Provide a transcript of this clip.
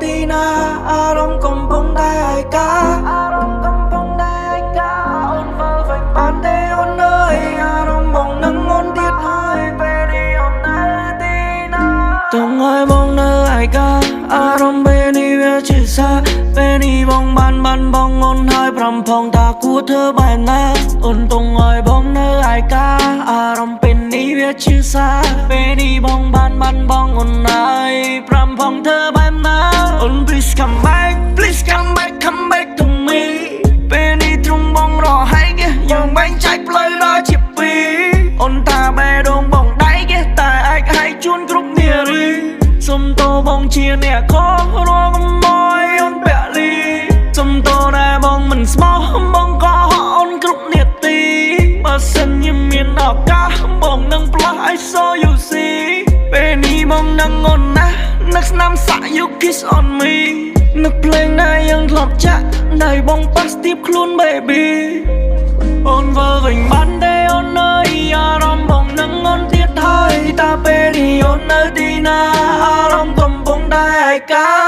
ទីណាអារម្មណ៍កំពុងតែឯកាអូនមើលវិញបានទេអូនអើយអារម្មណ៍បងនឹងអូនទៀតហើយពេលនេះអូននៅទីណាទុំឲ្យបងនៅឯកាអារម្មណ៍ពេលនេះវាជាសាពេលនេះបងបានបងអូនហើយប្រំផងតាគួរធ្វើបែបណាអូនទុំឲ្យបងនៅឯកាអារម្មណ៍ពេលនេះវាជាសាពេលនេះបងបានបងអូនហើយប្រំផងធ្វើបែបណាអូន please come back come back to me ពេលនេះទ្រង់បងរហែកយើងបែងចែកផ្លូវដល់ជាពីរអូនតាបេះដូងបងដៃតែអាចឲ្យជួនគ្រប់នារីសុំតោបងជាអ្នកខករងកំណយអូនពលីសុំតោដែលបងមិនស្មោះបងក៏អូនគ្រប់នាទីបើសិនជាមានឱកាសបងនឹងផ្លាស់ឲ្យ so you see ពេលនេះបងនឹងអូនណានឹកស្នាមសាក់ you kiss on me នឹកភ្លេងណាយើងធ្លាប់ចាក់ដៃបងប៉ះស្ទាបខ្លួន baby អូនវើវិញបានទេអូនអើយអារម្មណ៍បងនឹងអូនទៀតហើយតាពេលនេះអូននៅទីណាអារម្មណ៍កំពុងតែឯកា